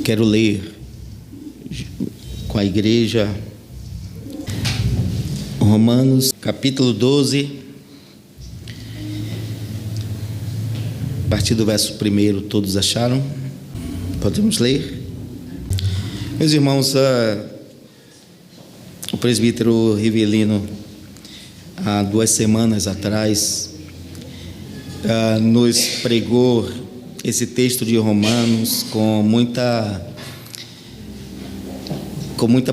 Quero ler com a igreja Romanos capítulo 12, a partir do verso 1. Todos acharam? Podemos ler? Meus irmãos, o presbítero Rivelino, há 2 semanas atrás, nos pregou esse texto de Romanos com muita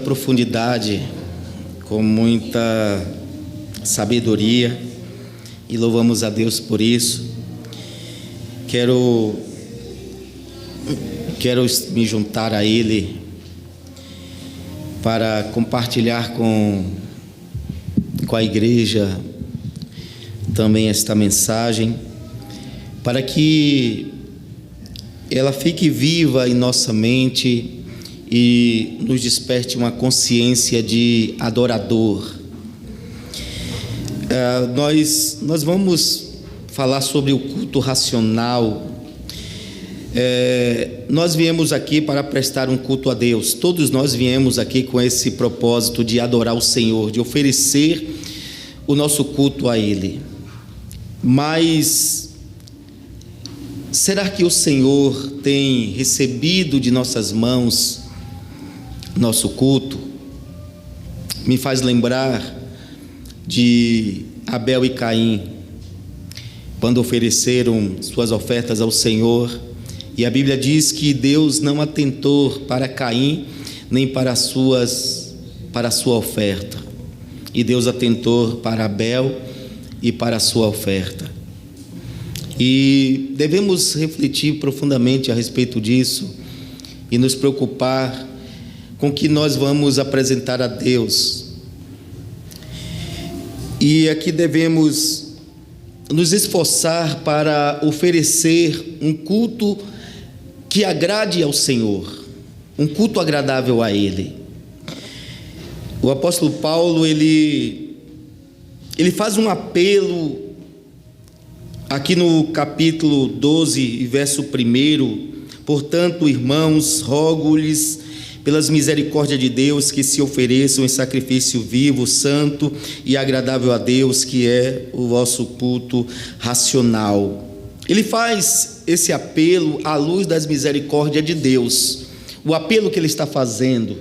profundidade, com muita sabedoria, e louvamos a Deus por isso. Quero me juntar a ele para compartilhar com a igreja também esta mensagem, para que ela fique viva em nossa mente e nos desperte uma consciência de adorador. Nós vamos falar sobre o culto racional. Nós viemos aqui para prestar um culto a Deus. Todos nós viemos aqui com esse propósito de adorar o Senhor, de oferecer o nosso culto a Ele. Mas será que o Senhor tem recebido de nossas mãos nosso culto? Me faz lembrar de Abel e Caim, quando ofereceram suas ofertas ao Senhor, e a Bíblia diz que Deus não atentou para Caim nem para a sua oferta, e Deus atentou para Abel e para a sua oferta. E devemos refletir profundamente a respeito disso e nos preocupar com o que nós vamos apresentar a Deus. E aqui devemos nos esforçar para oferecer um culto que agrade ao Senhor, um culto agradável a Ele. O apóstolo Paulo, ele faz um apelo aqui no capítulo 12, verso 1. Portanto, irmãos, rogo-lhes pelas misericórdias de Deus que se ofereçam em sacrifício vivo, santo e agradável a Deus, que é o vosso culto racional. Ele faz esse apelo à luz das misericórdias de Deus. O apelo que ele está fazendo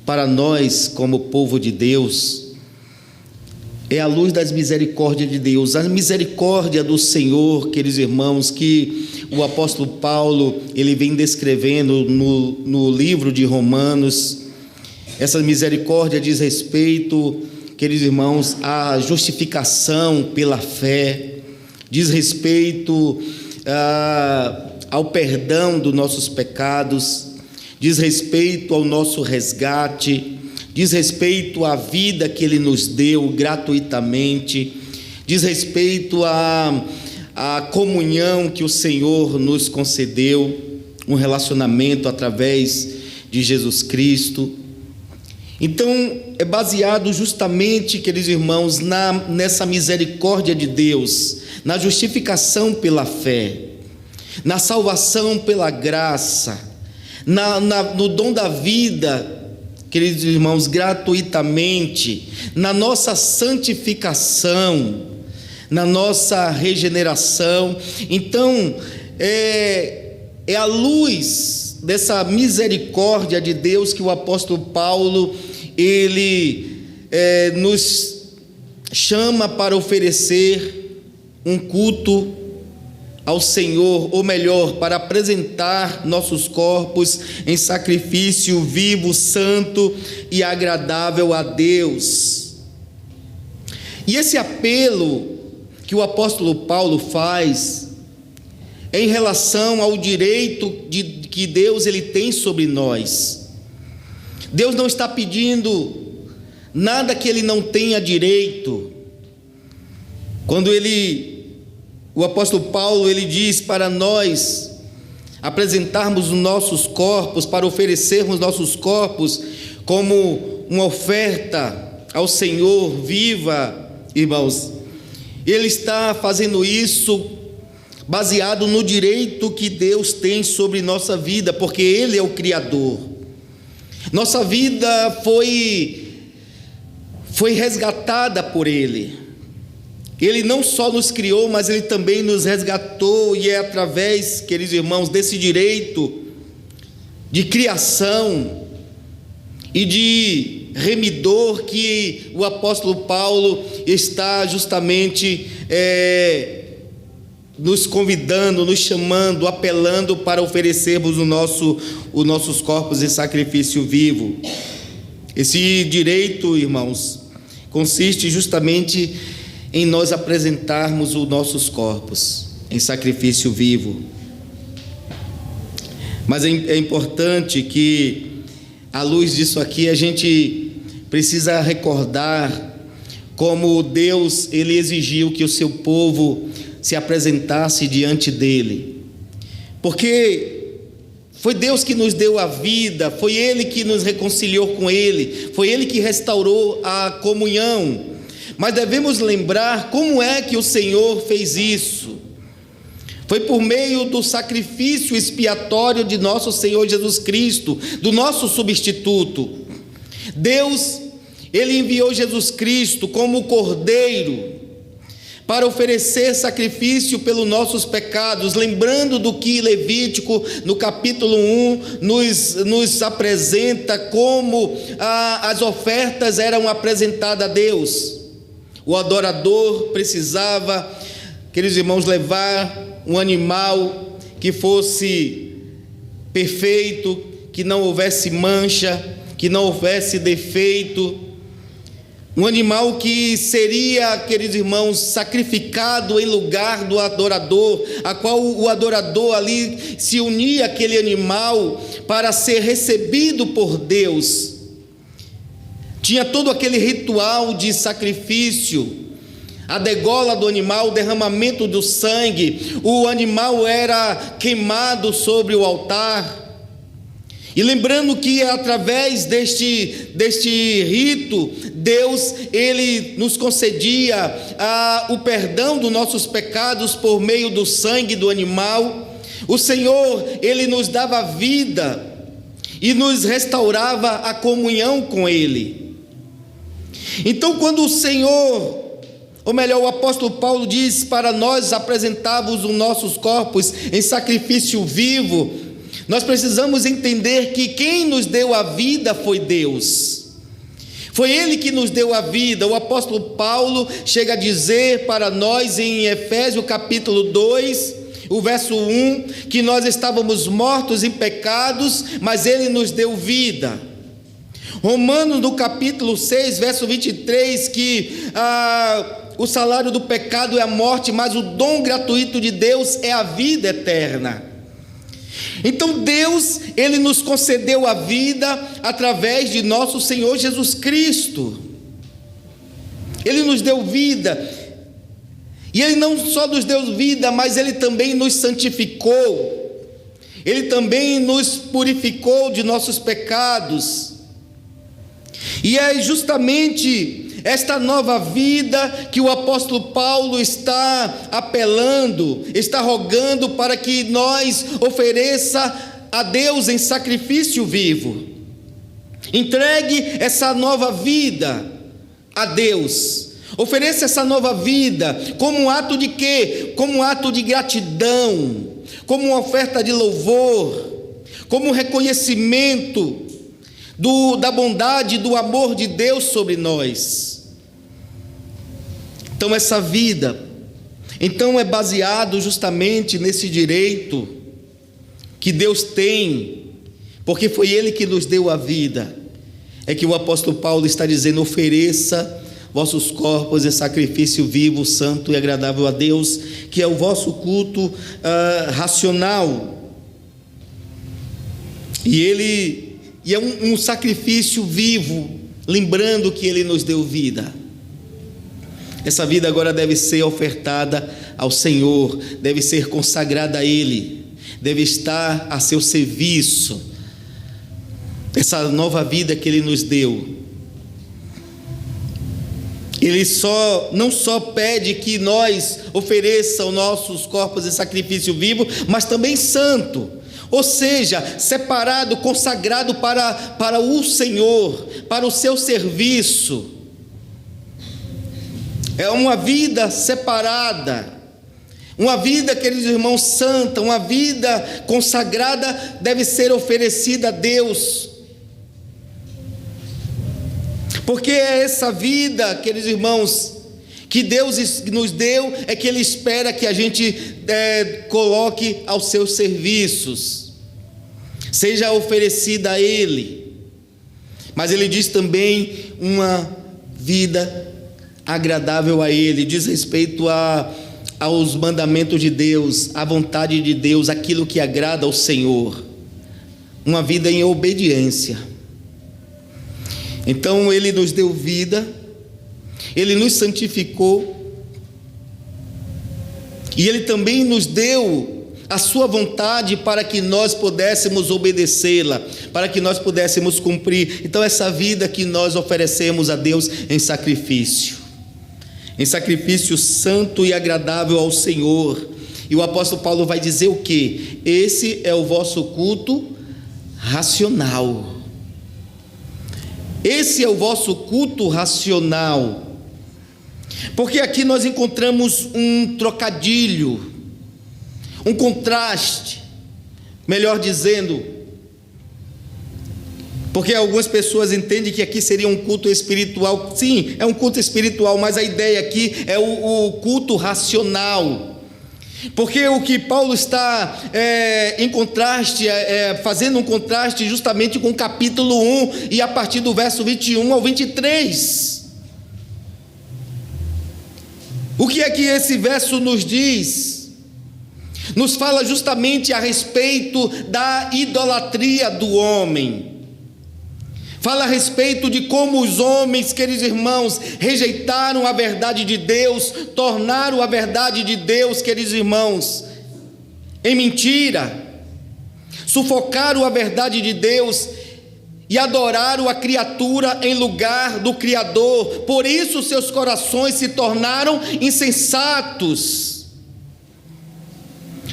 para nós como povo de Deus é a luz das misericórdias de Deus, a misericórdia do Senhor, queridos irmãos, que o apóstolo Paulo ele vem descrevendo no livro de Romanos. Essa misericórdia diz respeito, queridos irmãos, à justificação pela fé, diz respeito ao perdão dos nossos pecados, diz respeito ao nosso resgate, diz respeito à vida que Ele nos deu gratuitamente, diz respeito à comunhão que o Senhor nos concedeu, um relacionamento através de Jesus Cristo. Então, é baseado justamente, queridos irmãos, nessa misericórdia de Deus, na justificação pela fé, na salvação pela graça, no dom da vida, queridos irmãos, gratuitamente, na nossa santificação, na nossa regeneração. Então, é à luz dessa misericórdia de Deus que o apóstolo Paulo, ele nos chama para oferecer um culto ao Senhor, ou melhor, para apresentar nossos corpos em sacrifício vivo, santo e agradável a Deus. E esse apelo que o apóstolo Paulo faz é em relação ao direito que Deus ele tem sobre nós. Deus não está pedindo nada que Ele não tenha direito. Quando o apóstolo Paulo, ele diz para nós apresentarmos os nossos corpos, para oferecermos nossos corpos como uma oferta ao Senhor viva, irmãos. Ele está fazendo isso baseado no direito que Deus tem sobre nossa vida, porque Ele é o Criador. Nossa vida foi resgatada por Ele. Ele não só nos criou, mas Ele também nos resgatou, e é através, queridos irmãos, desse direito de criação e de remidor que o apóstolo Paulo está justamente nos convidando, nos chamando, apelando para oferecermos os nossos corpos em sacrifício vivo. Esse direito, irmãos, consiste justamente em nós apresentarmos os nossos corpos em sacrifício vivo. Mas é importante que, à luz disso aqui, a gente precisa recordar como Deus, Ele exigiu que o seu povo se apresentasse diante dEle, porque foi Deus que nos deu a vida, foi Ele que nos reconciliou com Ele, foi Ele que restaurou a comunhão. Mas devemos lembrar como é que o Senhor fez isso. Foi por meio do sacrifício expiatório de nosso Senhor Jesus Cristo, do nosso substituto. Deus, Ele enviou Jesus Cristo como Cordeiro para oferecer sacrifício pelos nossos pecados, lembrando do que Levítico, no capítulo 1, nos apresenta como as ofertas eram apresentadas a Deus. O adorador precisava, queridos irmãos, levar um animal que fosse perfeito, que não houvesse mancha, que não houvesse defeito, um animal que seria, queridos irmãos, sacrificado em lugar do adorador, a qual o adorador ali se unia àquele animal para ser recebido por Deus. Tinha todo aquele ritual de sacrifício, a degola do animal, o derramamento do sangue, o animal era queimado sobre o altar. E lembrando que através deste rito, Deus, Ele nos concedia o perdão dos nossos pecados por meio do sangue do animal. O Senhor, Ele nos dava vida e nos restaurava a comunhão com Ele. Então, quando o Senhor, ou melhor, o apóstolo Paulo diz para nós apresentarmos os nossos corpos em sacrifício vivo, nós precisamos entender que quem nos deu a vida foi Deus. Foi Ele que nos deu a vida. O apóstolo Paulo chega a dizer para nós em Efésios capítulo 2, o verso 1, que nós estávamos mortos em pecados, mas Ele nos deu vida. Romanos no capítulo 6, verso 23, que o salário do pecado é a morte, mas o dom gratuito de Deus é a vida eterna. Então Deus, Ele nos concedeu a vida através de nosso Senhor Jesus Cristo. Ele nos deu vida, e Ele não só nos deu vida, mas Ele também nos santificou, Ele também nos purificou de nossos pecados. E é justamente esta nova vida que o apóstolo Paulo está apelando, está rogando para que nós ofereça a Deus em sacrifício vivo. Entregue essa nova vida a Deus. Ofereça essa nova vida como um ato de quê? Como um ato de gratidão, como uma oferta de louvor, como um reconhecimento da bondade e do amor de Deus sobre nós. Então essa vida, é baseado justamente nesse direito que Deus tem, porque foi Ele que nos deu a vida. É que o apóstolo Paulo está dizendo: ofereça vossos corpos em sacrifício vivo, santo e agradável a Deus, que é o vosso culto racional. E é um sacrifício vivo, lembrando que Ele nos deu vida. Essa vida agora deve ser ofertada ao Senhor, deve ser consagrada a Ele, deve estar a seu serviço. Essa nova vida que Ele nos deu. Ele não só pede que nós ofereçamos nossos corpos em sacrifício vivo, mas também santo, ou seja, separado, consagrado para o Senhor, para o seu serviço. É uma vida separada, uma vida, queridos irmãos, santa, uma vida consagrada deve ser oferecida a Deus. Porque é essa vida, queridos irmãos, que Deus nos deu, é que Ele espera que a gente coloque aos seus serviços, seja oferecida a Ele. Mas Ele diz também uma vida agradável a Ele, diz respeito aos mandamentos de Deus, à vontade de Deus, aquilo que agrada ao Senhor, uma vida em obediência. Então Ele nos deu vida, Ele nos santificou, e Ele também nos deu a sua vontade para que nós pudéssemos obedecê-la, para que nós pudéssemos cumprir. Então essa vida que nós oferecemos a Deus em sacrifício santo e agradável ao Senhor. E o apóstolo Paulo vai dizer o quê? Esse é o vosso culto racional. Esse é o vosso culto racional. Porque aqui nós encontramos um trocadilho, um contraste, melhor dizendo, porque algumas pessoas entendem que aqui seria um culto espiritual. Sim, é um culto espiritual, mas a ideia aqui é o culto racional. Porque o que Paulo está em contraste, fazendo um contraste justamente com o capítulo 1, e a partir do verso 21 ao 23. O que é que esse verso nos diz? Nos fala justamente a respeito da idolatria do homem. Fala a respeito de como os homens, queridos irmãos, rejeitaram a verdade de Deus, tornaram a verdade de Deus, queridos irmãos, em mentira, sufocaram a verdade de Deus e adoraram a criatura em lugar do Criador. Por isso seus corações se tornaram insensatos.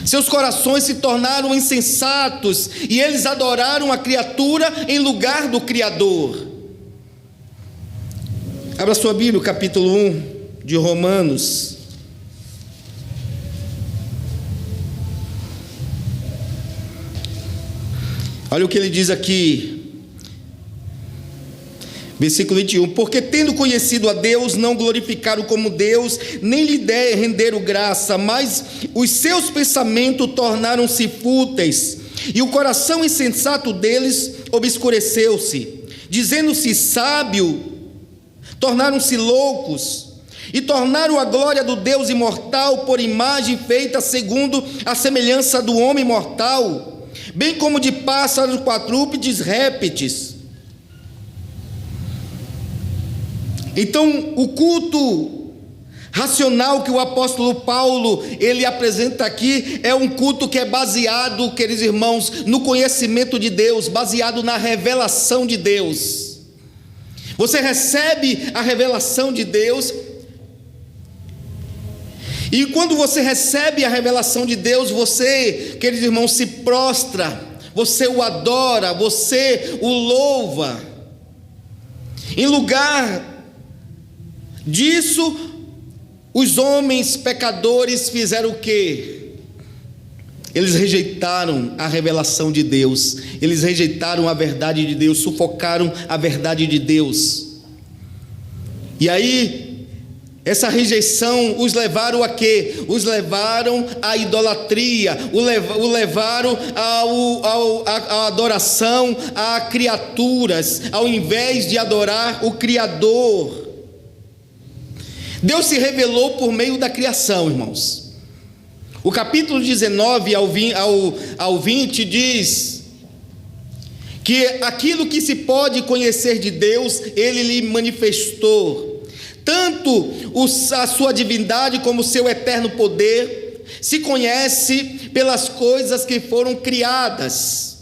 Seus corações se tornaram insensatos e eles adoraram a criatura em lugar do Criador. Abra sua Bíblia, capítulo 1 de Romanos. Olha o que ele diz aqui. Versículo 21, porque tendo conhecido a Deus, não glorificaram como Deus, nem lhe renderam graça, mas os seus pensamentos tornaram-se fúteis, e o coração insensato deles obscureceu-se, dizendo-se sábio, tornaram-se loucos, e tornaram a glória do Deus imortal por imagem feita segundo a semelhança do homem mortal, bem como de pássaros, quadrúpedes, répteis. Então, o culto racional que o apóstolo Paulo, ele apresenta aqui, é um culto que é baseado, queridos irmãos, no conhecimento de Deus, baseado na revelação de Deus. Você recebe a revelação de Deus, e quando você recebe a revelação de Deus, você, queridos irmãos, se prostra, você o adora, você o louva. Em lugar disso, os homens pecadores fizeram o quê? Eles rejeitaram a revelação de Deus, eles rejeitaram a verdade de Deus, sufocaram a verdade de Deus. E aí, essa rejeição os levaram a quê? Os levaram à idolatria, o levaram à adoração a criaturas, ao invés de adorar o Criador. Deus se revelou por meio da criação, irmãos. O capítulo 19 ao 20 diz que aquilo que se pode conhecer de Deus, Ele lhe manifestou. Tanto a sua divindade como o seu eterno poder se conhece pelas coisas que foram criadas.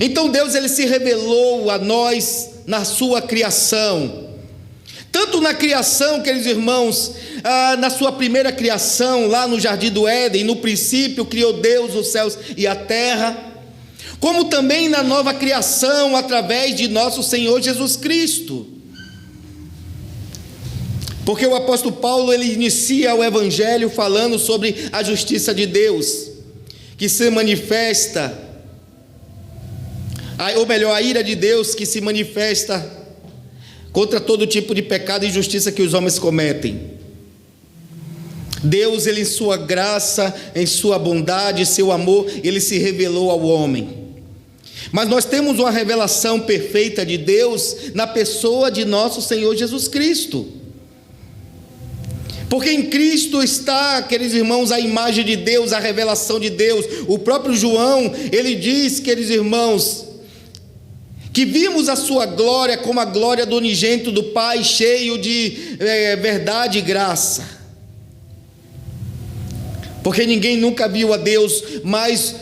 Então Deus, Ele se revelou a nós na sua criação. tanto na criação, queridos irmãos, na sua primeira criação, lá no Jardim do Éden, no princípio criou Deus os céus e a terra, como também na nova criação, através de nosso Senhor Jesus Cristo. Porque o apóstolo Paulo, ele inicia o evangelho falando sobre a justiça de Deus, que se manifesta, ou melhor, a ira de Deus que se manifesta contra todo tipo de pecado e injustiça que os homens cometem. Deus, ele em sua graça, em sua bondade, seu amor, ele se revelou ao homem. Mas nós temos uma revelação perfeita de Deus na pessoa de nosso Senhor Jesus Cristo. Porque em Cristo está, queridos irmãos, a imagem de Deus, a revelação de Deus. O próprio João, ele diz, queridos irmãos, que vimos a sua glória como a glória do unigênito do Pai, cheio de verdade e graça. Porque ninguém nunca viu a Deus, mas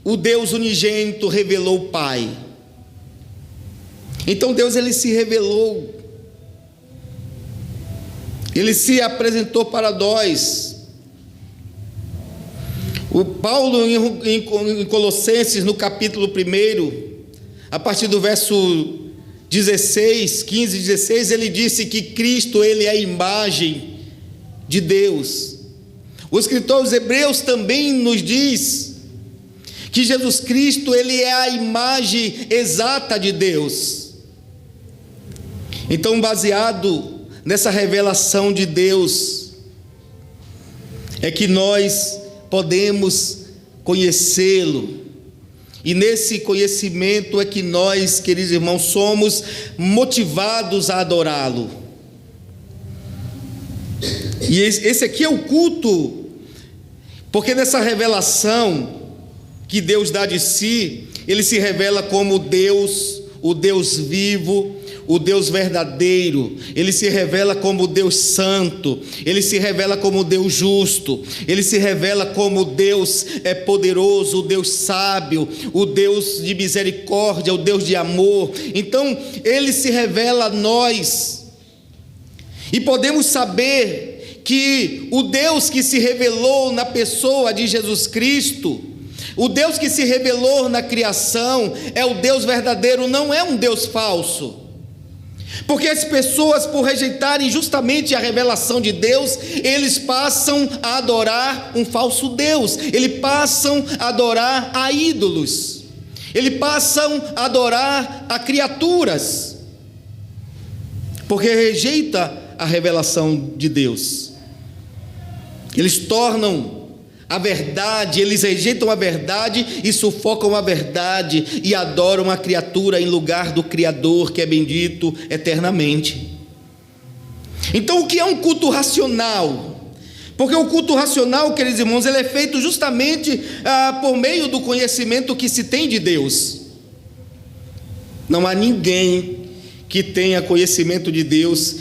o Deus unigênito revelou o Pai. Então Deus, ele se revelou, ele se apresentou para nós. O Paulo em Colossenses, no capítulo 1, a partir do verso 16, 15, 16, ele disse que Cristo, ele é a imagem de Deus. O escritor aos Hebreus também nos diz que Jesus Cristo, ele é a imagem exata de Deus. Então, baseado nessa revelação de Deus, é que nós podemos conhecê-lo. E nesse conhecimento é que nós, queridos irmãos, somos motivados a adorá-lo. E esse aqui é o culto, porque nessa revelação que Deus dá de si, ele se revela como Deus, o Deus vivo, o Deus verdadeiro. Ele se revela como Deus santo, ele se revela como Deus justo, ele se revela como Deus poderoso, o Deus sábio, o Deus de misericórdia, o Deus de amor. Então ele se revela a nós, e podemos saber que o Deus que se revelou na pessoa de Jesus Cristo, o Deus que se revelou na criação, é o Deus verdadeiro, não é um Deus falso. Porque as pessoas, por rejeitarem justamente a revelação de Deus, eles passam a adorar um falso Deus, eles passam a adorar a ídolos, eles passam a adorar a criaturas, porque rejeita a revelação de Deus. Eles tornam a verdade, eles rejeitam a verdade e sufocam a verdade e adoram a criatura em lugar do Criador, que é bendito eternamente. Então, o que é um culto racional? Porque o culto racional, queridos irmãos, ele é feito justamente por meio do conhecimento que se tem de Deus. Não há ninguém que tenha conhecimento de Deus,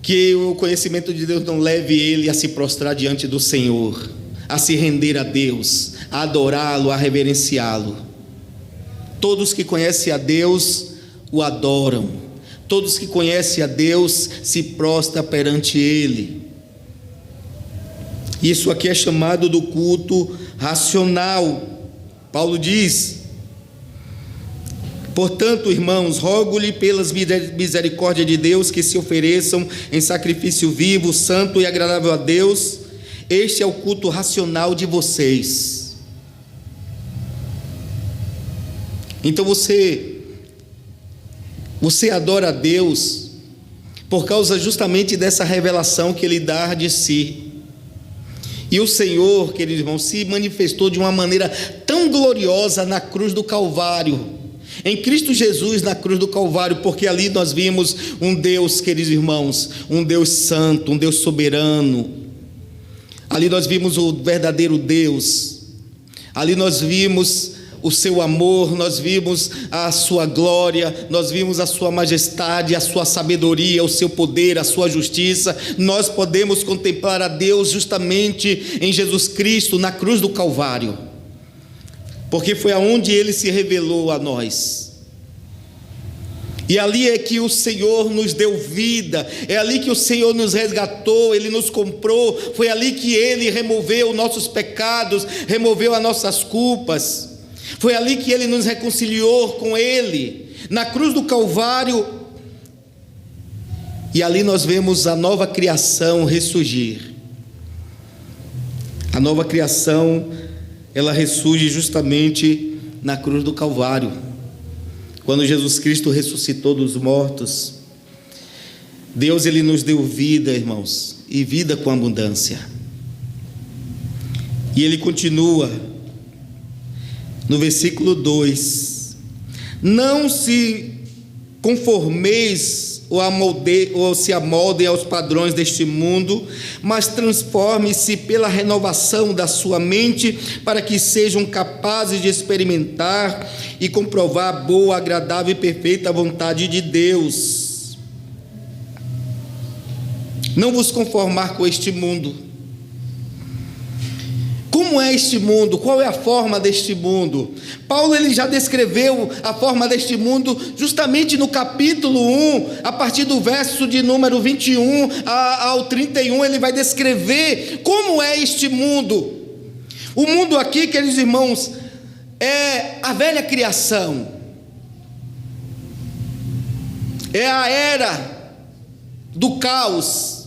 que o conhecimento de Deus não leve ele a se prostrar diante do Senhor, a se render a Deus, a adorá-lo, a reverenciá-lo. Todos que conhecem a Deus o adoram, todos que conhecem a Deus se prostram perante ele. Isso aqui é chamado do culto racional. Paulo diz: portanto, irmãos, rogo-lhe pelas misericórdias de Deus que se ofereçam em sacrifício vivo, santo e agradável a Deus. Este é o culto racional de vocês. Então você adora a Deus por causa justamente dessa revelação que Ele dá de si. E o Senhor, queridos irmãos, se manifestou de uma maneira tão gloriosa na cruz do Calvário, em Cristo Jesus na cruz do Calvário, porque ali nós vimos um Deus, queridos irmãos, um Deus santo, um Deus soberano. Ali nós vimos o verdadeiro Deus, ali nós vimos o seu amor, nós vimos a sua glória, nós vimos a sua majestade, a sua sabedoria, o seu poder, a sua justiça. Nós podemos contemplar a Deus justamente em Jesus Cristo, na cruz do Calvário, porque foi aonde Ele se revelou a nós. E ali é que o Senhor nos deu vida, é ali que o Senhor nos resgatou, Ele nos comprou, foi ali que Ele removeu nossos pecados, removeu as nossas culpas, foi ali que Ele nos reconciliou com Ele, na cruz do Calvário. E ali nós vemos a nova criação ressurgir. A nova criação, ela ressurge justamente na cruz do Calvário. Quando Jesus Cristo ressuscitou dos mortos, Deus, Ele nos deu vida, irmãos, e vida com abundância. E Ele continua no versículo 2: não se conformeis ou se amoldem aos padrões deste mundo, mas transforme-se pela renovação da sua mente, para que sejam capazes de experimentar e comprovar a boa, agradável e perfeita vontade de Deus. Não vos conformar com este mundo. Como é este mundo? Qual é a forma deste mundo? Paulo, ele já descreveu a forma deste mundo justamente no capítulo 1, a partir do verso de número 21 ao 31, ele vai descrever como é este mundo. O mundo aqui, queridos irmãos, é a velha criação, é a era do caos.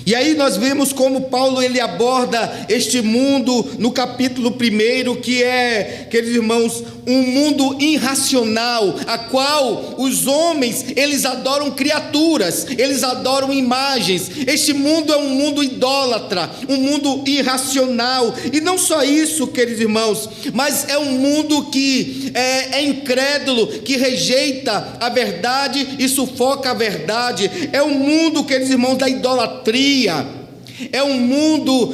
E aí nós vemos como Paulo, ele aborda este mundo no capítulo 1, que é, queridos irmãos, um mundo irracional, a qual os homens, eles adoram criaturas, eles adoram imagens. Este mundo é um mundo idólatra, um mundo irracional. E não só isso, queridos irmãos, mas é um mundo que é incrédulo, que rejeita a verdade e sufoca a verdade. É um mundo, queridos irmãos, da idolatria. É um mundo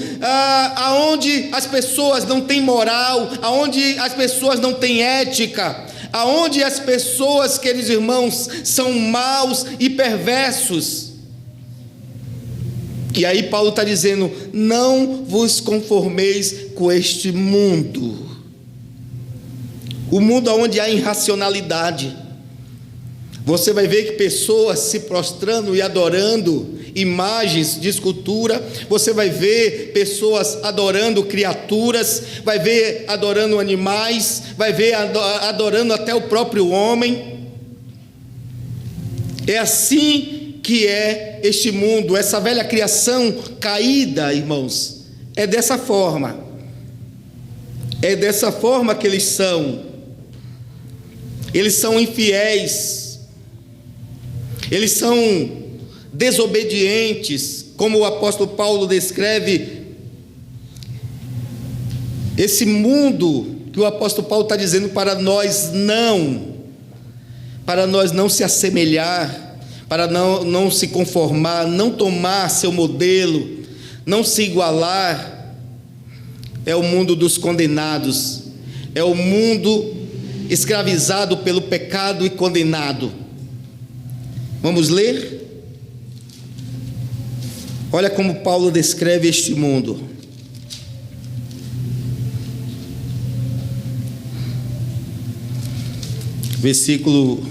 aonde as pessoas não têm moral, aonde as pessoas não têm ética, aonde as pessoas, queridos irmãos, são maus e perversos. E aí Paulo está dizendo: não vos conformeis com este mundo. O mundo onde há irracionalidade. Você vai ver que pessoas se prostrando e adorando imagens de escultura, você vai ver pessoas adorando criaturas, vai ver adorando animais, vai ver adorando até o próprio homem. É assim que é este mundo, essa velha criação caída, irmãos, é dessa forma. É dessa forma que eles são. Eles são infiéis, eles são desobedientes, como o apóstolo Paulo descreve. Esse mundo que o apóstolo Paulo está dizendo para nós não se assemelhar, para não se conformar, não tomar seu modelo, não se igualar, é o mundo dos condenados, é o mundo escravizado pelo pecado e condenado. Vamos ler? Olha como Paulo descreve este mundo. Versículo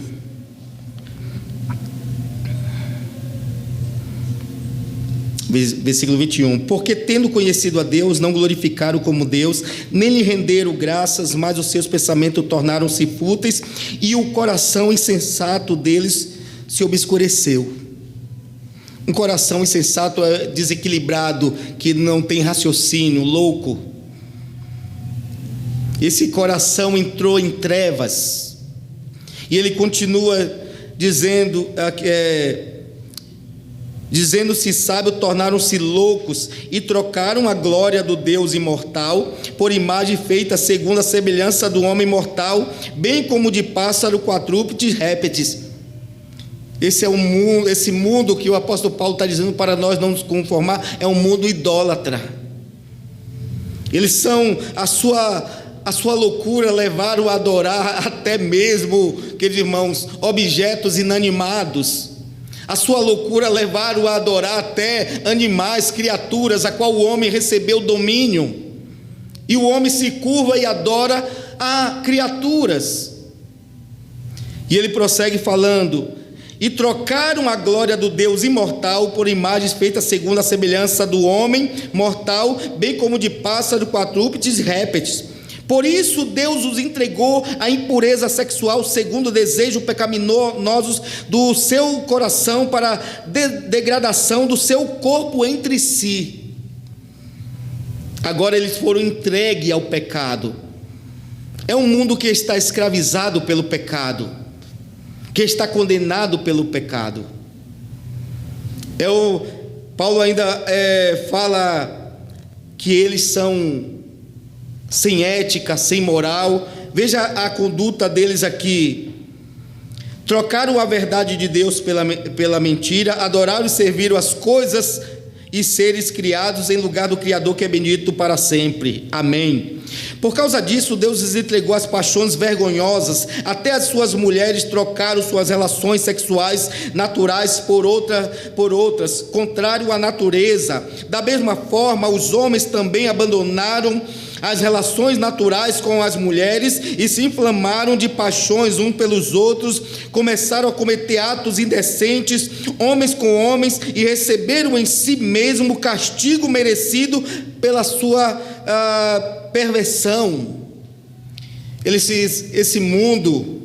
21. Porque tendo conhecido a Deus, não glorificaram como Deus, nem lhe renderam graças, mas os seus pensamentos tornaram-se fúteis, e o coração insensato deles se obscureceu. Um coração insensato é desequilibrado, que não tem raciocínio, louco. Esse coração entrou em trevas. E ele continua dizendo-se sábio, tornaram-se loucos e trocaram a glória do Deus imortal por imagem feita segundo a semelhança do homem mortal, bem como de pássaro, quadrúpedes, répteis. Esse mundo que o apóstolo Paulo está dizendo para nós não nos conformar, é um mundo idólatra. Eles são a sua loucura levaram a adorar até mesmo, queridos irmãos, objetos inanimados. A sua loucura levaram a adorar até animais, criaturas, a qual o homem recebeu domínio. E o homem se curva e adora a criaturas. E ele prossegue falando: e trocaram a glória do Deus imortal por imagens feitas segundo a semelhança do homem mortal, bem como de pássaro, quadrúpedes e répteis. Por isso Deus os entregou à impureza sexual, segundo o desejo pecaminoso do seu coração, para a degradação do seu corpo entre si. Agora eles foram entregues ao pecado. É um mundo que está escravizado pelo pecado, que está condenado pelo pecado. Paulo ainda fala que eles são sem ética, sem moral. Veja a conduta deles aqui: trocaram a verdade de Deus pela mentira, adoraram e serviram as coisas e seres criados em lugar do Criador, que é bendito para sempre. Amém. Por causa disso, Deus lhes entregou as paixões vergonhosas. Até as suas mulheres trocaram suas relações sexuais naturais por outras, contrário à natureza. Da mesma forma, os homens também abandonaram as relações naturais com as mulheres e se inflamaram de paixões uns pelos outros, começaram a cometer atos indecentes, homens com homens, e receberam em si mesmo o castigo merecido pela sua perversão. Esse mundo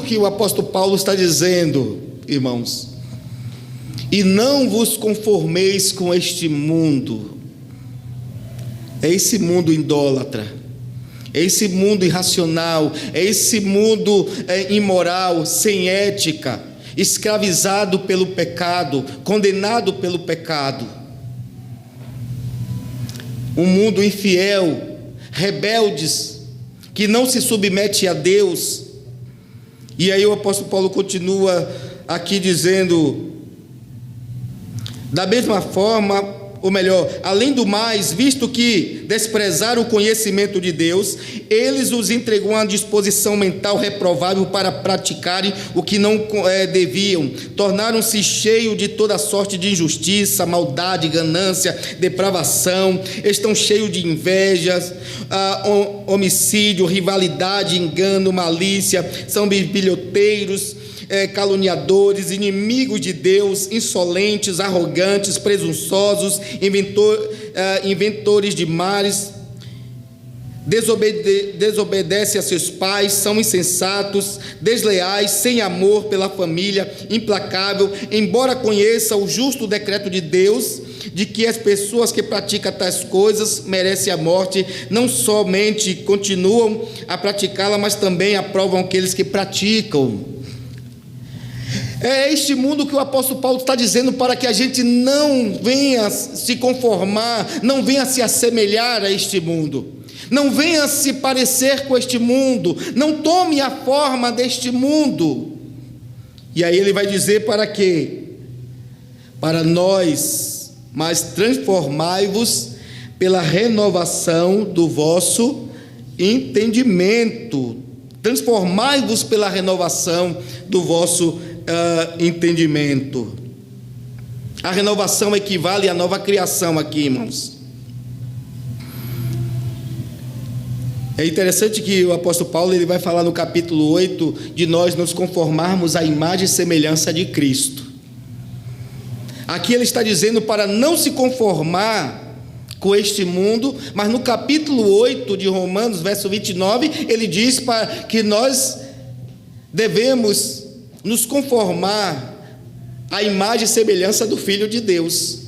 que o apóstolo Paulo está dizendo, irmãos, e não vos conformeis com este mundo. É esse mundo idólatra, é esse mundo irracional, é esse mundo imoral, sem ética, escravizado pelo pecado, condenado pelo pecado. Um mundo infiel, rebeldes, que não se submete a Deus. E aí o apóstolo Paulo continua aqui dizendo: da mesma forma, ou melhor, além do mais, visto que desprezaram o conhecimento de Deus, eles os entregou a uma disposição mental reprovável para praticarem o que não deviam. Tornaram-se cheios de toda sorte de injustiça, maldade, ganância, depravação. Estão cheios de invejas, homicídio, rivalidade, engano, malícia. São bisbilhoteiros, caluniadores, inimigos de Deus, insolentes, arrogantes, presunçosos, inventores de males, desobedecem a seus pais, são insensatos, desleais, sem amor pela família, implacável, embora conheça o justo decreto de Deus, de que as pessoas que praticam tais coisas merecem a morte, não somente continuam a praticá-la, mas também aprovam aqueles que praticam. É este mundo que o apóstolo Paulo está dizendo para que a gente não venha se conformar, não venha se assemelhar a este mundo, não venha se parecer com este mundo, não tome a forma deste mundo. E aí ele vai dizer para quê? Para nós, mas transformai-vos pela renovação do vosso entendimento. Transformai-vos pela renovação do vosso entendimento. A renovação equivale à nova criação aqui, irmãos. É interessante que o apóstolo Paulo ele vai falar no capítulo 8 de nós nos conformarmos à imagem e semelhança de Cristo. Aqui ele está dizendo para não se conformar com este mundo, mas no capítulo 8 de Romanos, verso 29, ele diz para que nós devemos nos conformar à imagem e semelhança do Filho de Deus.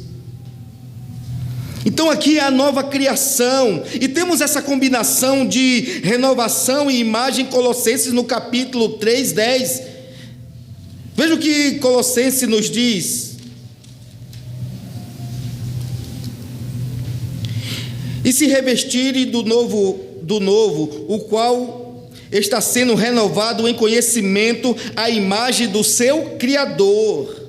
Então aqui é a nova criação, e temos essa combinação de renovação e imagem em Colossenses no capítulo 3, 10. Veja o que Colossenses nos diz: e se revestirem do novo, o qual está sendo renovado em conhecimento à imagem do seu Criador.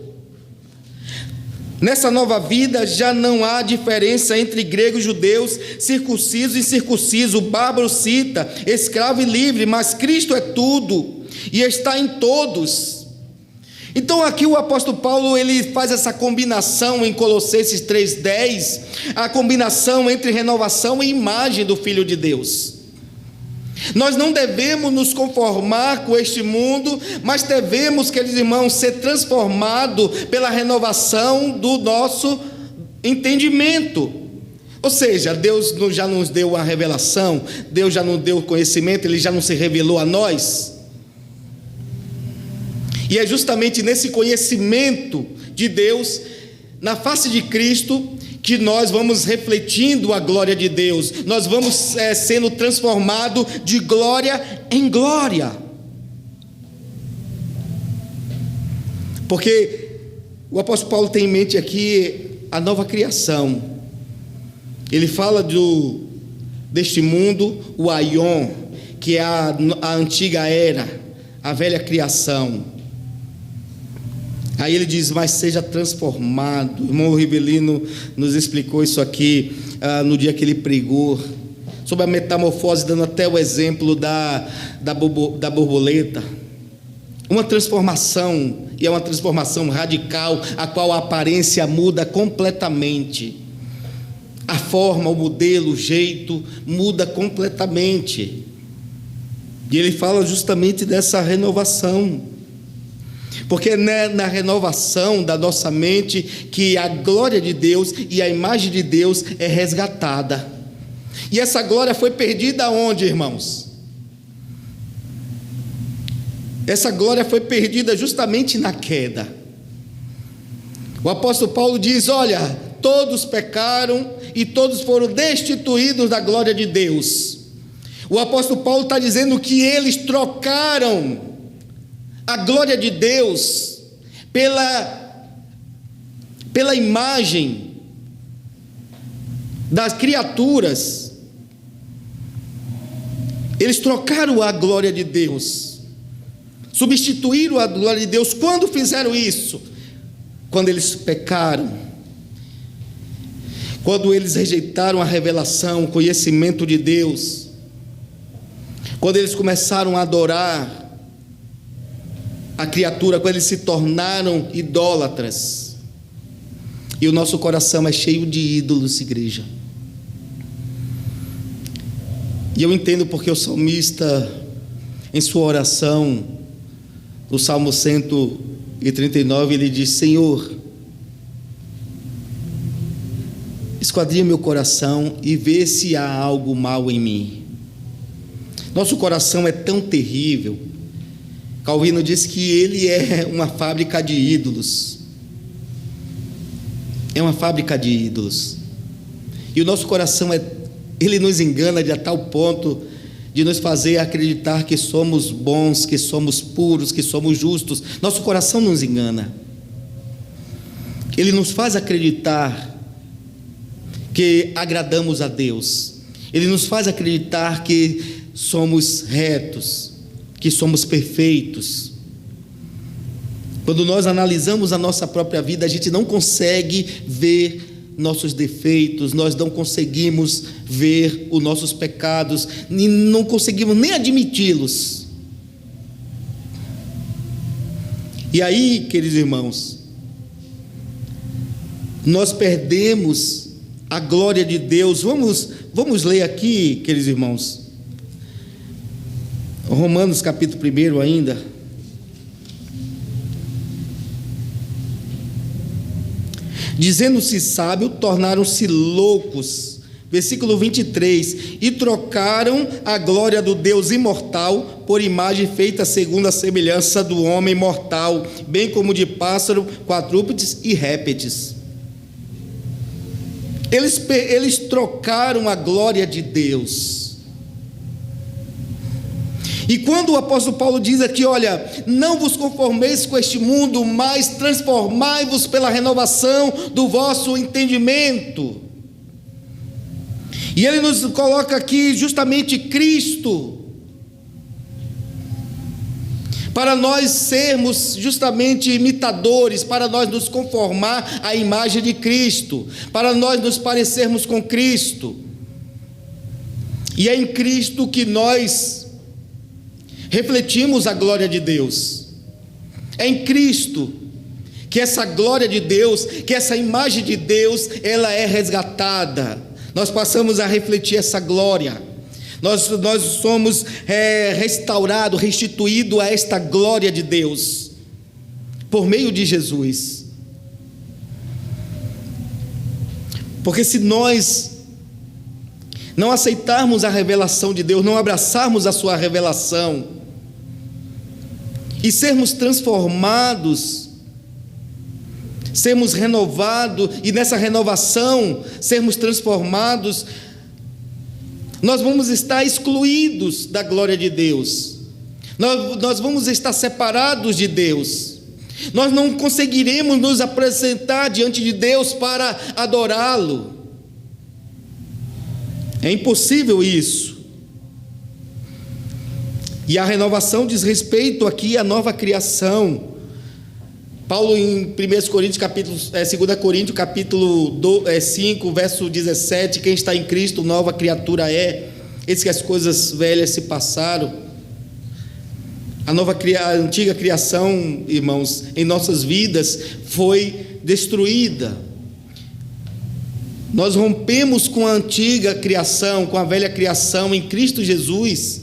Nessa nova vida já não há diferença entre gregos e judeus, circunciso e incircunciso, bárbaro, cita, escravo e livre, mas Cristo é tudo e está em todos. Então aqui o apóstolo Paulo ele faz essa combinação em Colossenses 3,10, a combinação entre renovação e imagem do Filho de Deus. Nós não devemos nos conformar com este mundo, mas devemos, queridos irmãos, ser transformados pela renovação do nosso entendimento. Ou seja, Deus já nos deu a revelação, Deus já nos deu o conhecimento, Ele já não se revelou a nós. E é justamente nesse conhecimento de Deus, na face de Cristo, que nós vamos refletindo a glória de Deus, nós vamos sendo transformados de glória em glória. Porque o apóstolo Paulo tem em mente aqui a nova criação. Ele fala deste mundo, o aion, que é a antiga era, a velha criação. Aí ele diz, mas seja transformado. O irmão Rivelino nos explicou isso aqui no dia que ele pregou sobre a metamorfose, dando até o exemplo da borboleta. Uma transformação, e é uma transformação radical, a qual a aparência muda completamente. A forma, o modelo, o jeito muda completamente. E ele fala justamente dessa renovação. Porque é na renovação da nossa mente que a glória de Deus e a imagem de Deus é resgatada. E essa glória foi perdida onde, irmãos? Essa glória foi perdida justamente na queda. O apóstolo Paulo diz, olha, todos pecaram e todos foram destituídos da glória de Deus. O apóstolo Paulo está dizendo que eles trocaram a glória de Deus pela imagem das criaturas. Eles trocaram a glória de Deus, substituíram a glória de Deus. Quando fizeram isso? Quando eles pecaram, quando eles rejeitaram a revelação, o conhecimento de Deus, quando eles começaram a adorar a criatura, quando eles se tornaram idólatras. E o nosso coração é cheio de ídolos, igreja. E eu entendo porque o salmista, em sua oração, no Salmo 139, ele diz, Senhor, esquadrinha meu coração e vê se há algo mal em mim. Nosso coração é tão terrível. Calvino diz que ele é uma fábrica de ídolos. É uma fábrica de ídolos. E o nosso coração ele nos engana de a tal ponto de nos fazer acreditar que somos bons, que somos puros, que somos justos. Nosso coração nos engana. Ele nos faz acreditar que agradamos a Deus. Ele nos faz acreditar que somos retos, que somos perfeitos. Quando nós analisamos a nossa própria vida, a gente não consegue ver nossos defeitos, nós não conseguimos ver os nossos pecados, e não conseguimos nem admiti-los. E aí, queridos irmãos, nós perdemos a glória de Deus. Vamos ler aqui, queridos irmãos, Romanos capítulo 1 ainda. Dizendo-se sábio, tornaram-se loucos. Versículo 23. E trocaram a glória do Deus imortal por imagem feita segundo a semelhança do homem mortal, bem como de pássaro, quadrúpedes e répteis. Eles trocaram a glória de Deus. E quando o apóstolo Paulo diz aqui, olha, não vos conformeis com este mundo, mas transformai-vos pela renovação do vosso entendimento. E ele nos coloca aqui justamente Cristo, para nós sermos justamente imitadores, para nós nos conformar à imagem de Cristo, para nós nos parecermos com Cristo. E é em Cristo que nós refletimos a glória de Deus. É em Cristo que essa glória de Deus, que essa imagem de Deus, ela é resgatada. Nós passamos a refletir essa glória. Nós somos restaurados, restituídos a esta glória de Deus, por meio de Jesus. Porque se nós não aceitarmos a revelação de Deus, não abraçarmos a sua revelação, e sermos transformados, sermos renovados, e nessa renovação sermos transformados, nós vamos estar excluídos da glória de Deus, nós vamos estar separados de Deus, nós não conseguiremos nos apresentar diante de Deus para adorá-lo. É impossível isso. E a renovação diz respeito aqui à nova criação. Paulo em 2 Coríntios capítulo 5, verso 17, quem está em Cristo, nova criatura é, eis que as coisas velhas se passaram. A antiga criação, irmãos, em nossas vidas foi destruída. Nós rompemos com a antiga criação, com a velha criação em Cristo Jesus.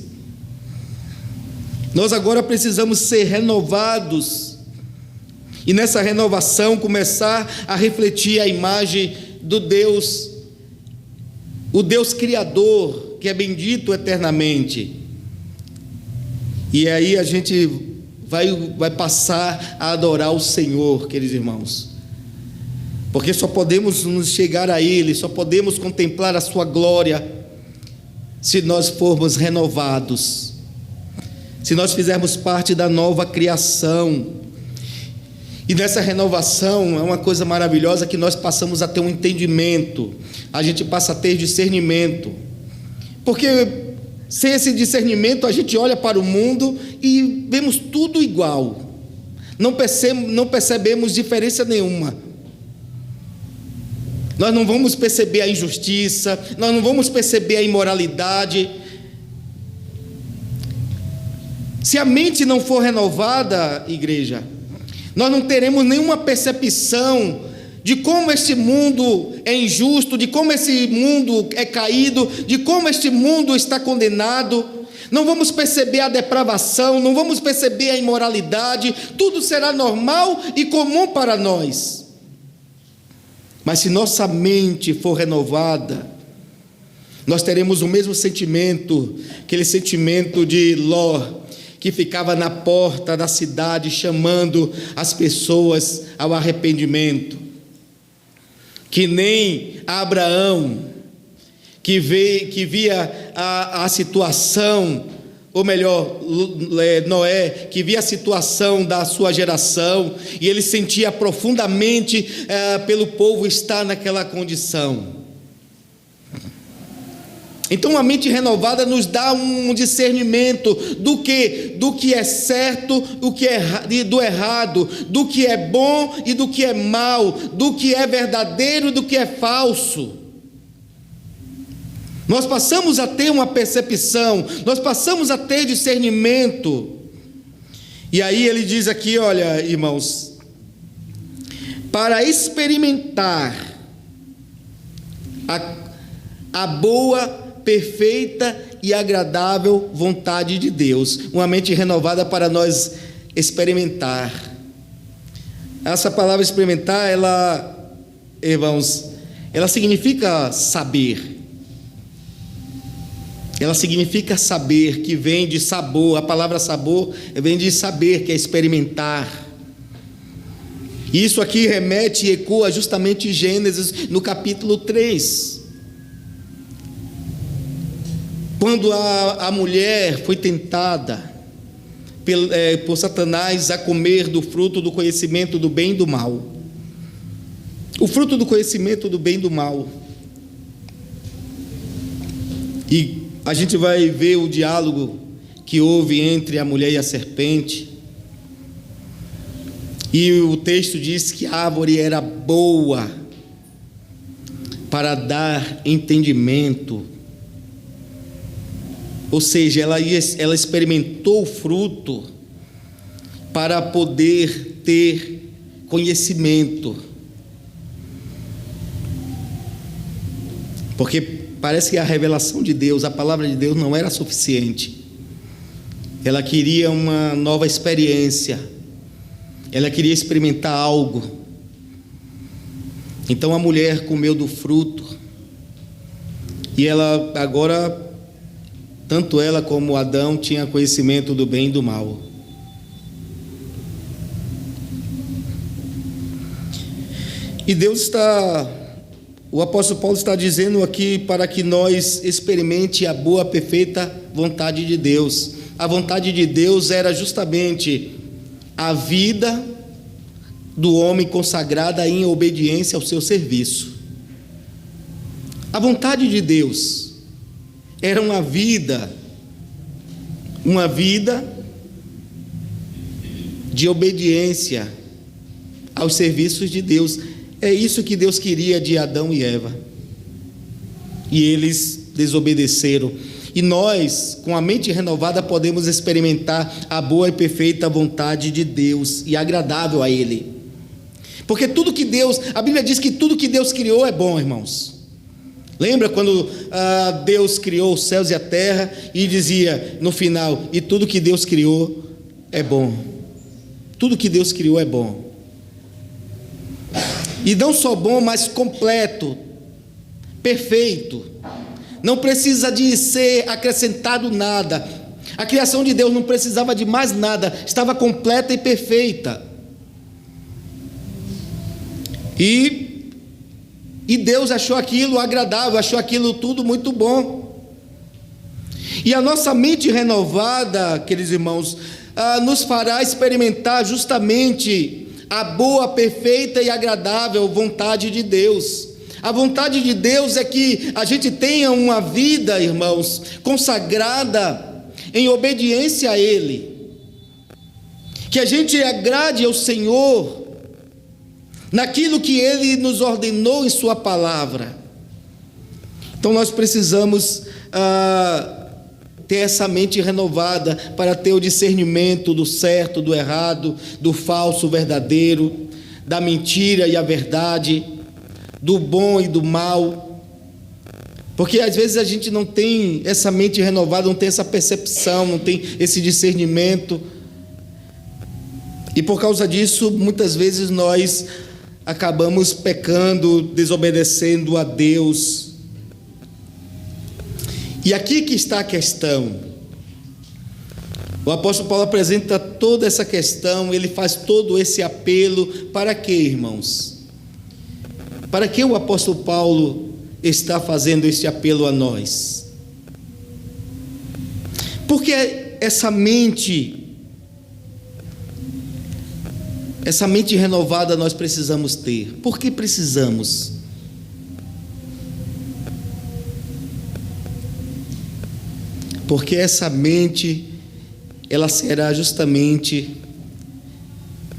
Nós agora precisamos ser renovados, e nessa renovação começar a refletir a imagem do Deus, o Deus Criador, que é bendito eternamente. E aí a gente vai passar a adorar o Senhor, queridos irmãos, porque só podemos nos chegar a Ele, só podemos contemplar a sua glória se nós formos renovados, se nós fizermos parte da nova criação. E nessa renovação é uma coisa maravilhosa, que nós passamos a ter um entendimento, a gente passa a ter discernimento, porque sem esse discernimento a gente olha para o mundo e vemos tudo igual, não percebemos diferença nenhuma. Nós não vamos perceber a injustiça, nós não vamos perceber a imoralidade. Se a mente não for renovada, igreja, nós não teremos nenhuma percepção de como este mundo é injusto, de como esse mundo é caído, de como este mundo está condenado. Não vamos perceber a depravação, não vamos perceber a imoralidade, tudo será normal e comum para nós. Mas se nossa mente for renovada, nós teremos o mesmo sentimento, aquele sentimento de Ló, que ficava na porta da cidade chamando as pessoas ao arrependimento, que nem Abraão, que via a situação, ou melhor, Noé, que via a situação da sua geração, e ele sentia profundamente pelo povo estar naquela condição. Então a mente renovada nos dá um discernimento do que é certo, do errado, do que é bom e do que é mal, do que é verdadeiro e do que é falso. Nós passamos a ter uma percepção, nós passamos a ter discernimento. E aí ele diz aqui, olha, irmãos, para experimentar a boa, perfeita e agradável vontade de Deus, uma mente renovada para nós experimentar. Essa palavra experimentar, irmãos, ela significa saber. Ela significa saber, que vem de sabor. A palavra sabor vem de saber, que é experimentar. E isso aqui remete e ecoa justamente Gênesis no capítulo 3. Quando a mulher foi tentada por Satanás a comer do fruto do conhecimento do bem e do mal. O fruto do conhecimento do bem e do mal. E a gente vai ver o diálogo que houve entre a mulher e a serpente. E o texto diz que a árvore era boa para dar entendimento. Ou seja, ela experimentou o fruto para poder ter conhecimento. Porque parece que a revelação de Deus, a palavra de Deus não era suficiente. Ela queria uma nova experiência. Ela queria experimentar algo. Então a mulher comeu do fruto. E ela agora, tanto ela como Adão, tinha conhecimento do bem e do mal. E o apóstolo Paulo está dizendo aqui para que nós experimente a boa, perfeita vontade de Deus. A vontade de Deus era justamente a vida do homem consagrada em obediência ao seu serviço. A vontade de Deus era uma vida de obediência aos serviços de Deus. É isso que Deus queria de Adão e Eva. E eles desobedeceram. E nós, com a mente renovada, podemos experimentar a boa e perfeita vontade de Deus e agradável a Ele. Porque tudo que Deus, a Bíblia diz que tudo que Deus criou é bom, irmãos. Lembra quando Deus criou os céus e a terra e dizia no final: e tudo que Deus criou é bom. Tudo que Deus criou é bom. E não só bom, mas completo, perfeito. Não precisa de ser acrescentado nada. A criação de Deus não precisava de mais nada, estava completa e perfeita. E Deus achou aquilo agradável, achou aquilo tudo muito bom. E a nossa mente renovada, queridos irmãos, nos fará experimentar justamente a boa, perfeita e agradável vontade de Deus. A vontade de Deus é que a gente tenha uma vida, irmãos, consagrada em obediência a Ele. Que a gente agrade ao Senhor naquilo que Ele nos ordenou em Sua palavra. Então nós precisamos ter essa mente renovada para ter o discernimento do certo, do errado, do falso, o verdadeiro, da mentira e a verdade, do bom e do mal. Porque às vezes a gente não tem essa mente renovada, não tem essa percepção, não tem esse discernimento. E por causa disso, muitas vezes nós acabamos pecando, desobedecendo a Deus. E aqui que está a questão. O apóstolo Paulo apresenta toda essa questão, ele faz todo esse apelo. Para quê, irmãos? Para que o apóstolo Paulo está fazendo esse apelo a nós? Porque essa mente renovada nós precisamos ter. Por que precisamos? Porque essa mente, ela será justamente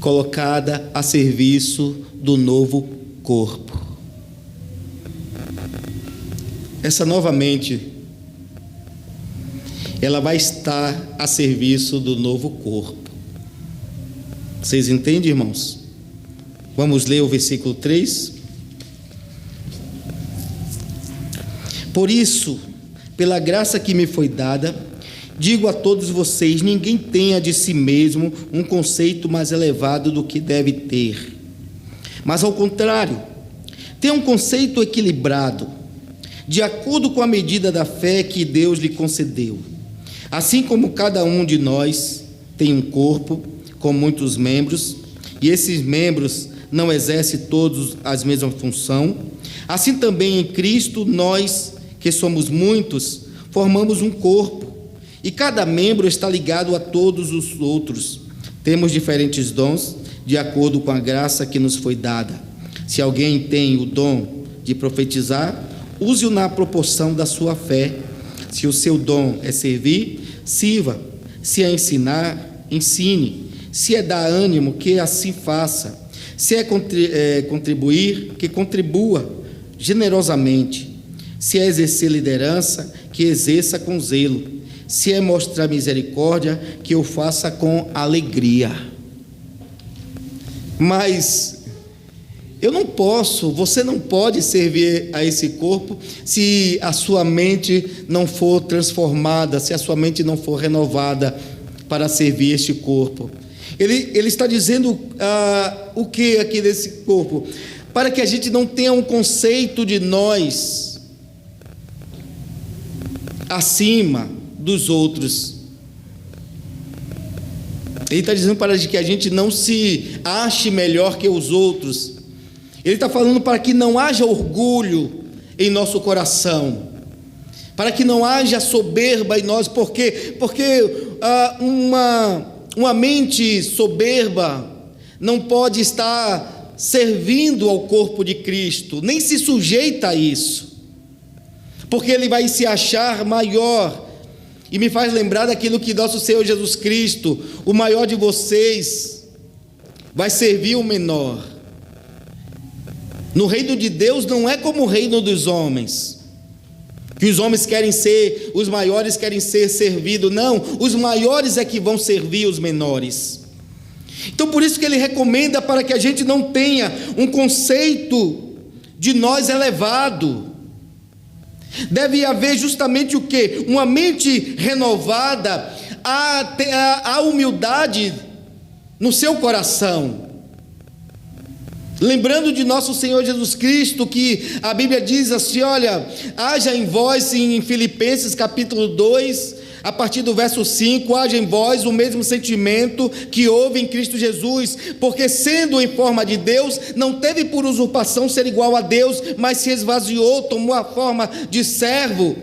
colocada a serviço do novo corpo. Essa nova mente, ela vai estar a serviço do novo corpo. Vocês entendem, irmãos? Vamos ler o versículo 3. Por isso, pela graça que me foi dada, digo a todos vocês: ninguém tenha de si mesmo um conceito mais elevado do que deve ter, mas ao contrário, tenha um conceito equilibrado, de acordo com a medida da fé que Deus lhe concedeu. Assim como cada um de nós tem um corpo com muitos membros, e esses membros não exercem todos a mesma função, assim também em Cristo nós, que somos muitos, formamos um corpo, e cada membro está ligado a todos os outros. Temos diferentes dons, de acordo com a graça que nos foi dada. Se alguém tem o dom de profetizar, use-o na proporção da sua fé. Se o seu dom é servir, sirva. Se é ensinar, ensine. Se é dar ânimo, que assim faça. Se é contribuir, que contribua generosamente. Se é exercer liderança, que exerça com zelo. Se é mostrar misericórdia, que o faça com alegria. Mas Você não pode servir a esse corpo se a sua mente não for transformada, se a sua mente não for renovada para servir este corpo. Ele está dizendo o que aqui desse corpo? Para que a gente não tenha um conceito de nós acima dos outros. Ele está dizendo para que a gente não se ache melhor que os outros. Ele está falando para que não haja orgulho em nosso coração, para que não haja soberba em nós, porque uma mente soberba não pode estar servindo ao corpo de Cristo, nem se sujeita a isso, porque ele vai se achar maior. E me faz lembrar daquilo que nosso Senhor Jesus Cristo, o maior de vocês, vai servir o menor. No reino de Deus não é como o reino dos homens, que os homens querem ser, os maiores querem ser servidos. Não, os maiores é que vão servir os menores. Então por isso que ele recomenda para que a gente não tenha um conceito de nós elevado. Deve haver justamente o quê? Uma mente renovada, a humildade no seu coração. Lembrando de nosso Senhor Jesus Cristo, que a Bíblia diz assim, olha, haja em vós, em Filipenses capítulo 2, a partir do verso 5, haja em vós o mesmo sentimento que houve em Cristo Jesus, porque sendo em forma de Deus, não teve por usurpação ser igual a Deus, mas se esvaziou, tomou a forma de servo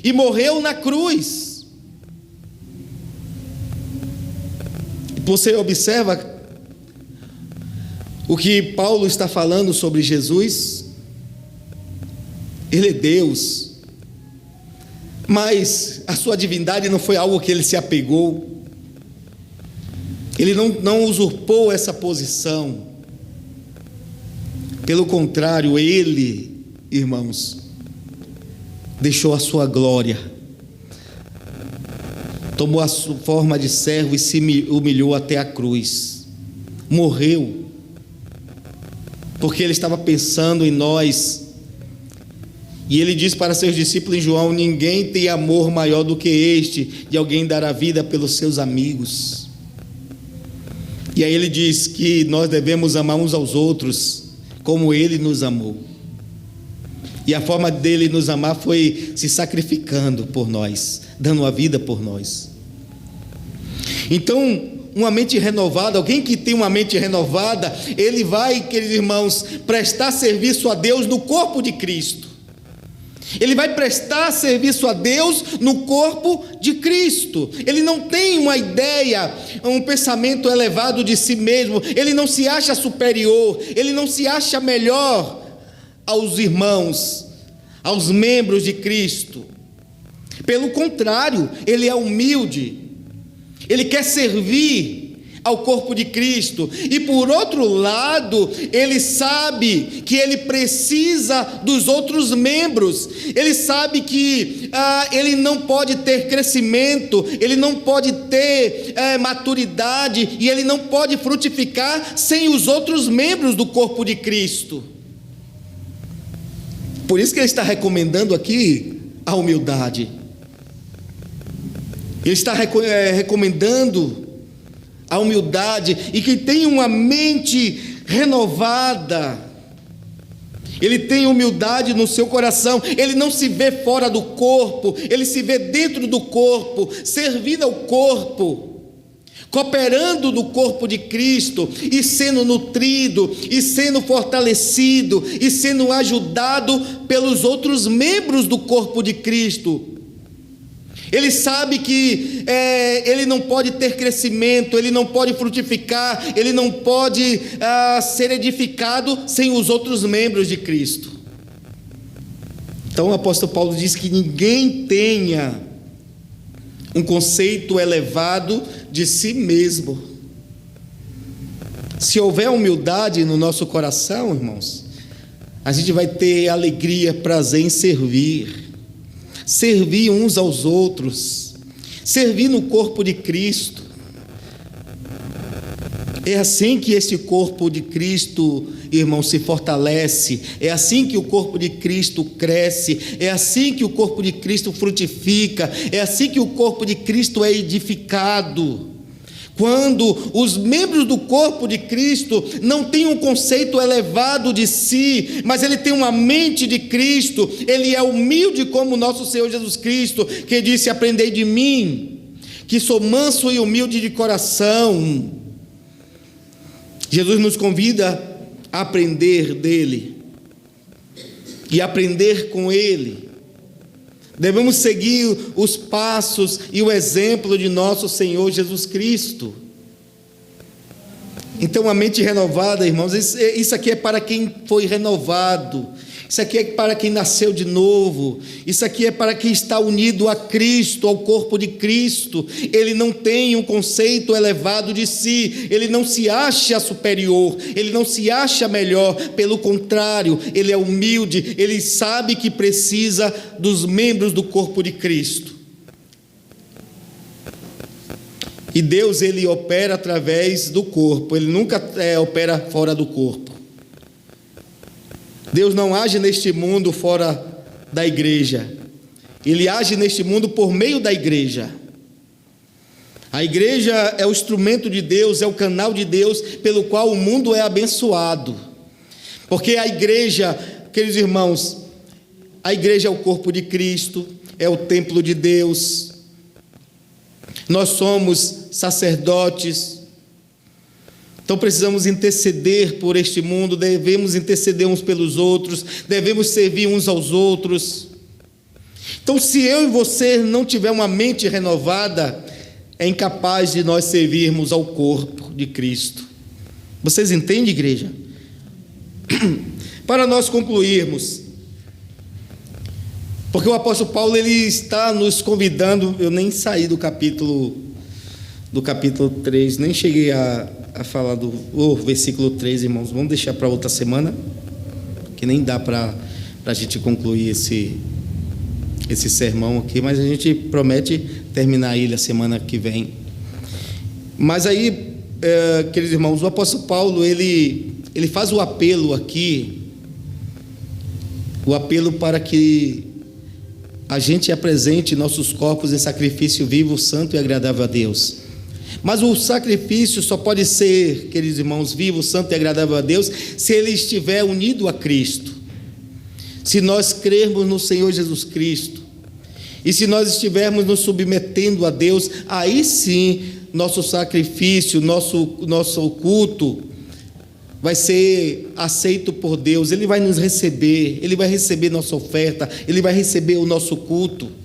e morreu na cruz. Você observa o que Paulo está falando sobre Jesus? Ele é Deus, mas a sua divindade não foi algo que ele se apegou, ele não usurpou essa posição. Pelo contrário, ele, irmãos, deixou a sua glória, tomou a sua forma de servo e se humilhou até a cruz, morreu, porque ele estava pensando em nós. E ele diz para seus discípulos em João: ninguém tem amor maior do que este, de alguém dar a vida pelos seus amigos. E aí ele diz que nós devemos amar uns aos outros como ele nos amou. E a forma dele nos amar foi se sacrificando por nós, dando a vida por nós. Então, uma mente renovada, alguém que tem uma mente renovada, ele vai, queridos irmãos, prestar serviço a Deus no corpo de Cristo. Ele vai prestar serviço a Deus no corpo de Cristo. Ele não tem uma ideia, um pensamento elevado de si mesmo. Ele não se acha superior, ele não se acha melhor aos irmãos, aos membros de Cristo. Pelo contrário, ele é humilde. Ele quer servir ao corpo de Cristo, e por outro lado, ele sabe que ele precisa dos outros membros. Ele sabe que ele não pode ter crescimento, ele não pode ter maturidade, e ele não pode frutificar sem os outros membros do corpo de Cristo. Por isso que ele está recomendando aqui a humildade. Ele está recomendando a humildade, e que tem uma mente renovada. Ele tem humildade no seu coração. Ele não se vê fora do corpo, ele se vê dentro do corpo, servindo ao corpo, cooperando no corpo de Cristo, e sendo nutrido, e sendo fortalecido, e sendo ajudado pelos outros membros do corpo de Cristo. Ele sabe que ele não pode ter crescimento, ele não pode frutificar, ele não pode ser edificado sem os outros membros de Cristo. Então o apóstolo Paulo diz que ninguém tenha um conceito elevado de si mesmo. Se houver humildade no nosso coração, irmãos, a gente vai ter alegria, prazer em servir uns aos outros, servir no corpo de Cristo. É assim que esse corpo de Cristo irmão, se fortalece, é assim que o corpo de Cristo cresce, é assim que o corpo de Cristo frutifica, é assim que o corpo de Cristo é edificado. Quando os membros do corpo de Cristo não têm um conceito elevado de si, mas ele tem uma mente de Cristo, ele é humilde como o nosso Senhor Jesus Cristo, que disse: aprendei de mim, que sou manso e humilde de coração. Jesus nos convida a aprender dele e aprender com ele. Devemos seguir os passos e o exemplo de nosso Senhor Jesus Cristo. Então, a mente renovada, irmãos, isso aqui é para quem foi renovado, isso aqui é para quem nasceu de novo, isso aqui é para quem está unido a Cristo, ao corpo de Cristo. Ele não tem um conceito elevado de si, ele não se acha superior, ele não se acha melhor, pelo contrário, ele é humilde, ele sabe que precisa dos membros do corpo de Cristo. E Deus, ele opera através do corpo, ele nunca opera fora do corpo. Deus não age neste mundo fora da igreja, ele age neste mundo por meio da igreja. A igreja é o instrumento de Deus, é o canal de Deus pelo qual o mundo é abençoado. Porque a igreja, queridos irmãos, a igreja é o corpo de Cristo, é o templo de Deus. Nós somos sacerdotes. Então precisamos interceder por este mundo, devemos interceder uns pelos outros, devemos servir uns aos outros. Então, se eu e você não tiver uma mente renovada, é incapaz de nós servirmos ao corpo de Cristo. Vocês entendem, igreja? Para nós concluirmos, porque o apóstolo Paulo, ele está nos convidando. Eu nem saí do capítulo 3, nem cheguei a falar do versículo 3, irmãos. Vamos deixar para outra semana, que nem dá para a gente concluir esse sermão aqui, mas a gente promete terminar ele a semana que vem. Mas aí, queridos irmãos, o apóstolo Paulo, ele faz o apelo aqui, o apelo para que a gente apresente nossos corpos em sacrifício vivo, santo e agradável a Deus. Mas o sacrifício só pode ser, queridos irmãos, vivo, santo e agradável a Deus, se ele estiver unido a Cristo. Se nós crermos no Senhor Jesus Cristo, e se nós estivermos nos submetendo a Deus, aí sim, nosso sacrifício, nosso culto vai ser aceito por Deus. Ele vai nos receber, ele vai receber nossa oferta, ele vai receber o nosso culto.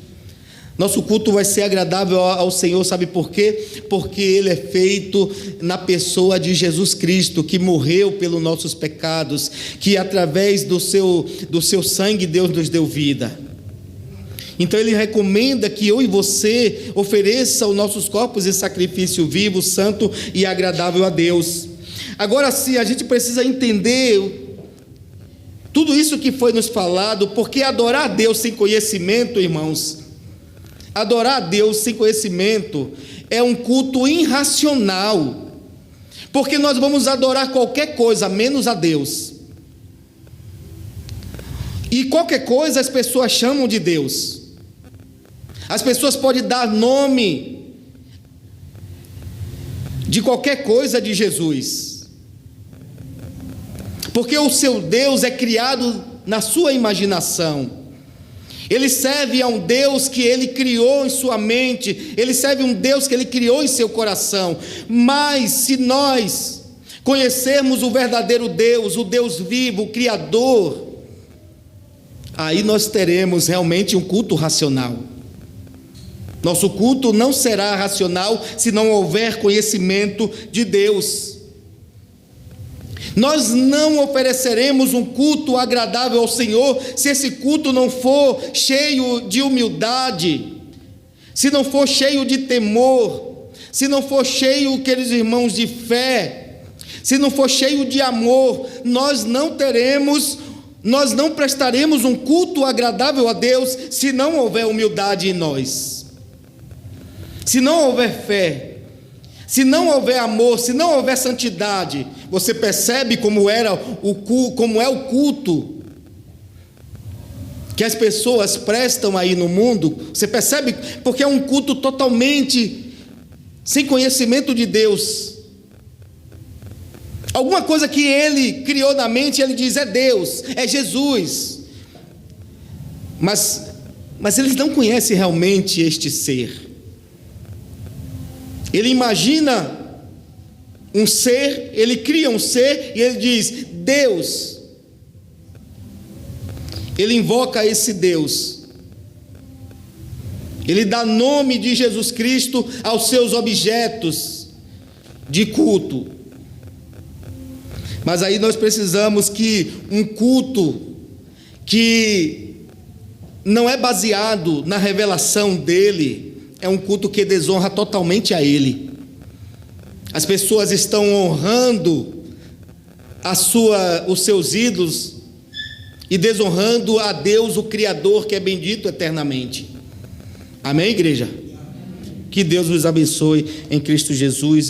Nosso culto vai ser agradável ao Senhor, sabe por quê? Porque ele é feito na pessoa de Jesus Cristo, que morreu pelos nossos pecados, que através do seu sangue Deus nos deu vida. Então ele recomenda que eu e você ofereça os nossos corpos em sacrifício vivo, santo e agradável a Deus. Agora sim, a gente precisa entender tudo isso que foi nos falado, porque adorar a Deus sem conhecimento, irmãos, adorar a Deus sem conhecimento é um culto irracional, porque nós vamos adorar qualquer coisa menos a Deus, e qualquer coisa as pessoas chamam de Deus. As pessoas podem dar nome de qualquer coisa de Jesus, porque o seu Deus é criado na sua imaginação. Ele serve a um Deus que ele criou em sua mente, ele serve a um Deus que ele criou em seu coração. Mas se nós conhecermos o verdadeiro Deus, o Deus vivo, o Criador, aí nós teremos realmente um culto racional. Nosso culto não será racional se não houver conhecimento de Deus. Nós não ofereceremos um culto agradável ao Senhor se esse culto não for cheio de humildade, se não for cheio de temor, se não for cheio, queridos irmãos, de fé, se não for cheio de amor. Nós não prestaremos um culto agradável a Deus se não houver humildade em nós. Se não houver fé, se não houver amor, se não houver santidade, Você percebe como é o culto que as pessoas prestam aí no mundo? Você percebe? Porque é um culto totalmente sem conhecimento de Deus. Alguma coisa que ele criou na mente, ele diz: é Deus, é Jesus. Mas eles não conhecem realmente este ser. Ele imagina um ser, ele cria um ser e ele diz: Deus. Ele invoca esse Deus. Ele dá nome de Jesus Cristo aos seus objetos de culto. Mas aí nós precisamos que um culto que não é baseado na revelação dele, é um culto que desonra totalmente a ele. As pessoas estão honrando os seus ídolos e desonrando a Deus, o Criador, que é bendito eternamente. Amém, igreja? Que Deus nos abençoe em Cristo Jesus.